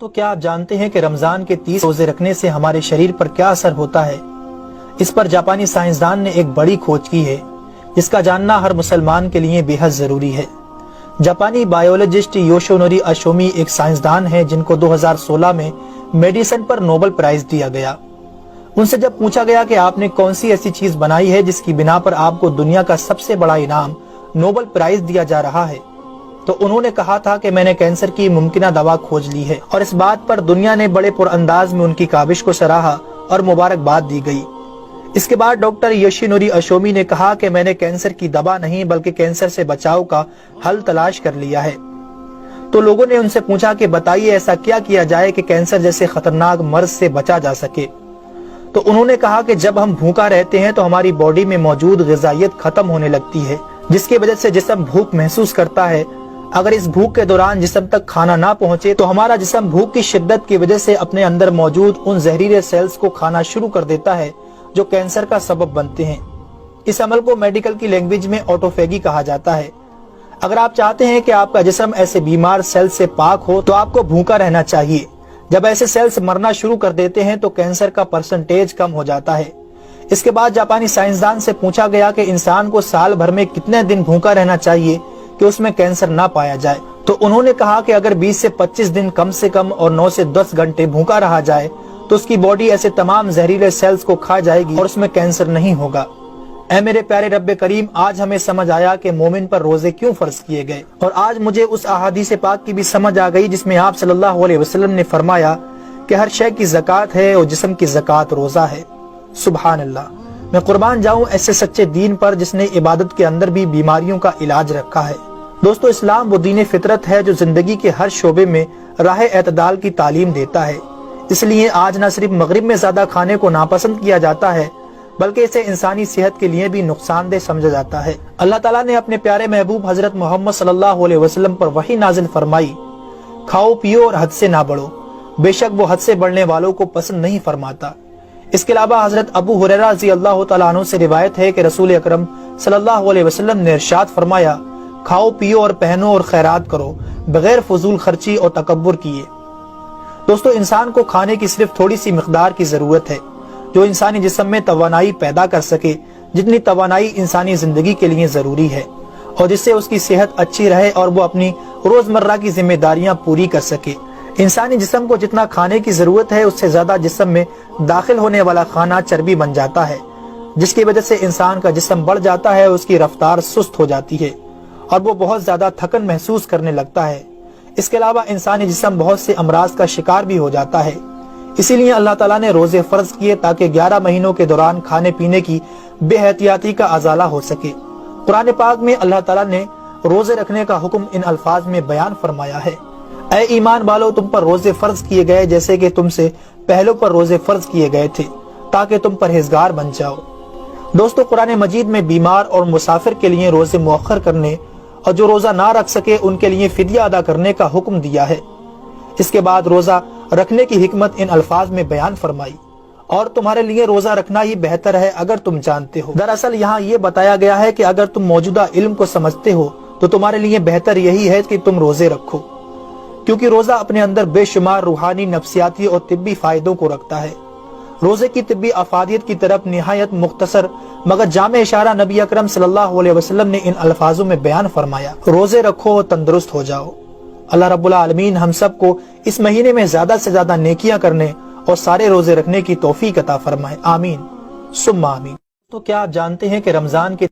تو کیا آپ جانتے ہیں کہ رمضان کے 30 روزے رکھنے سے ہمارے شریر پر کیا اثر ہوتا ہے؟ اس پر جاپانی سائنسدان نے ایک بڑی کھوج کی ہے جس کا جاننا ہر مسلمان کے لیے بے حد ضروری ہے۔ جاپانی بایولوجسٹ یوشونوری اشومی ایک سائنسدان ہے جن کو 2016 میں میڈیسن پر نوبل پرائز دیا گیا۔ ان سے جب پوچھا گیا کہ آپ نے کون سی ایسی چیز بنائی ہے جس کی بنا پر آپ کو دنیا کا سب سے بڑا انعام نوبل پرائز دیا جا رہا ہے، تو انہوں نے کہا تھا کہ میں نے کینسر کی ممکنہ دوا کھوج لی ہے، اور اس بات پر دنیا نے بڑے پر انداز میں ان کی کاوش کو سراہا اور مبارکباد دی گئی۔ اس کے بعد ڈاکٹر یوشینوری اشومی نے کہا کہ میں نے کینسر کی دوا نہیں بلکہ کینسر سے بچاؤ کا حل تلاش کر لیا ہے۔ تو لوگوں نے ان سے پوچھا کہ بتائیے ایسا کیا کیا جائے کہ کینسر جیسے خطرناک مرض سے بچا جا سکے؟ تو انہوں نے کہا کہ جب ہم بھوکا رہتے ہیں تو ہماری باڈی میں موجود غذائیت ختم ہونے لگتی ہے، جس کی وجہ سے جسم بھوک محسوس کرتا ہے۔ اگر اس بھوک کے دوران جسم تک کھانا نہ پہنچے تو ہمارا جسم بھوک کی شدت کی وجہ سے اپنے اندر موجود ان زہریلے سیلز کو کھانا شروع کر دیتا ہے جو کینسر کا سبب بنتے ہیں۔ اس عمل کو میڈیکل کی لینگویج میں آٹوفیگی کہا جاتا ہے۔ اگر آپ چاہتے ہیں کہ آپ کا جسم ایسے بیمار سیل سے پاک ہو تو آپ کو بھوکا رہنا چاہیے۔ جب ایسے سیلز مرنا شروع کر دیتے ہیں تو کینسر کا پرسنٹیج کم ہو جاتا ہے۔ اس کے بعد جاپانی سائنسدان سے پوچھا گیا کہ انسان کو سال بھر میں کتنے دن بھوکا رہنا چاہیے کہ اس میں کینسر نہ پایا جائے؟ تو انہوں نے کہا کہ اگر 20 سے 25 دن کم سے کم اور 9 سے 10 گھنٹے بھوکا رہا جائے تو اس کی باڈی ایسے تمام زہریلے سیلز کو کھا جائے گی اور اس میں کینسر نہیں ہوگا۔ اے میرے پیارے رب کریم، آج ہمیں سمجھ آیا کہ مومن پر روزے کیوں فرض کیے گئے، اور آج مجھے اس احادیث پاک کی بھی سمجھ آ گئی جس میں آپ صلی اللہ علیہ وسلم نے فرمایا کہ ہر شے کی زکوٰۃ ہے اور جسم کی زکوٰۃ روزہ ہے۔ سبحان اللہ! میں قربان جاؤں ایسے سچے دین پر جس نے عبادت کے اندر بھی بیماریوں کا علاج رکھا ہے۔ دوستو، اسلام وہ دین فطرت ہے جو زندگی کے ہر شعبے میں راہ اعتدال کی تعلیم دیتا ہے۔ اس لیے آج نہ صرف مغرب میں زیادہ کھانے کو ناپسند کیا جاتا ہے بلکہ اسے انسانی صحت کے لیے بھی نقصان دہ سمجھا جاتا ہے۔ اللہ تعالیٰ نے اپنے پیارے محبوب حضرت محمد صلی اللہ علیہ وسلم پر وحی نازل فرمائی، کھاؤ پیو اور حد سے نہ بڑھو، بے شک وہ حد سے بڑھنے والوں کو پسند نہیں فرماتا۔ اس کے علاوہ حضرت ابو ہریرہ رضی اللہ تعالیٰ عنہ سے روایت ہے کہ رسول اکرم صلی اللہ علیہ وسلم نے ارشاد فرمایا، کھاؤ پیو اور پہنو اور خیرات کرو بغیر فضول خرچی اور تکبر کیے۔ دوستو، انسان کو کھانے کی صرف تھوڑی سی مقدار کی ضرورت ہے جو انسانی جسم میں توانائی پیدا کر سکے، جتنی توانائی انسانی زندگی کے لیے ضروری ہے، اور جس سے اس کی صحت اچھی رہے اور وہ اپنی روزمرہ کی ذمہ داریاں پوری کر سکے۔ انسانی جسم کو جتنا کھانے کی ضرورت ہے اس سے زیادہ جسم میں داخل ہونے والا کھانا چربی بن جاتا ہے، جس کی وجہ سے انسان کا جسم بڑھ جاتا ہے، اس کی رفتار سست ہو جاتی ہے اور وہ بہت زیادہ تھکن محسوس کرنے لگتا ہے۔ اس کے علاوہ انسانی جسم بہت سے امراض کا شکار بھی ہو جاتا ہے۔ اسی لیے اللہ تعالیٰ نے روزے فرض کیے تاکہ 11 مہینوں کے دوران کھانے پینے کی بے احتیاطی کا ازالہ ہو سکے۔ قرآن پاک میں اللہ تعالیٰ نے روزے رکھنے کا حکم ان الفاظ میں بیان فرمایا ہے، اے ایمان والو، تم پر روزے فرض کیے گئے جیسے کہ تم سے پہلوں پر روزے فرض کیے گئے تھے تاکہ تم پرہیزگار بن جاؤ۔ دوستو، قرآن مجید میں بیمار اور مسافر کے لیے روزے مؤخر کرنے اور جو روزہ نہ رکھ سکے ان کے لیے فدیہ ادا کرنے کا حکم دیا ہے۔ اس کے بعد روزہ رکھنے کی حکمت ان الفاظ میں بیان فرمائی، اور تمہارے لیے روزہ رکھنا ہی بہتر ہے اگر تم جانتے ہو۔ دراصل یہاں یہ بتایا گیا ہے کہ اگر تم موجودہ علم کو سمجھتے ہو تو تمہارے لیے بہتر یہی ہے کہ تم روزے رکھو، کیونکہ روزہ اپنے اندر بے شمار روحانی، نفسیاتی اور طبی فائدوں کو رکھتا ہے۔ روزے کی طبی افادیت کی طرف نہایت مختصر مگر جامع اشارہ نبی اکرم صلی اللہ علیہ وسلم نے ان الفاظوں میں بیان فرمایا، روزے رکھو اور تندرست ہو جاؤ۔ اللہ رب العالمین ہم سب کو اس مہینے میں زیادہ سے زیادہ نیکیاں کرنے اور سارے روزے رکھنے کی توفیق عطا فرمائے، آمین ثم آمین۔ تو کیا آپ جانتے ہیں کہ رمضان کے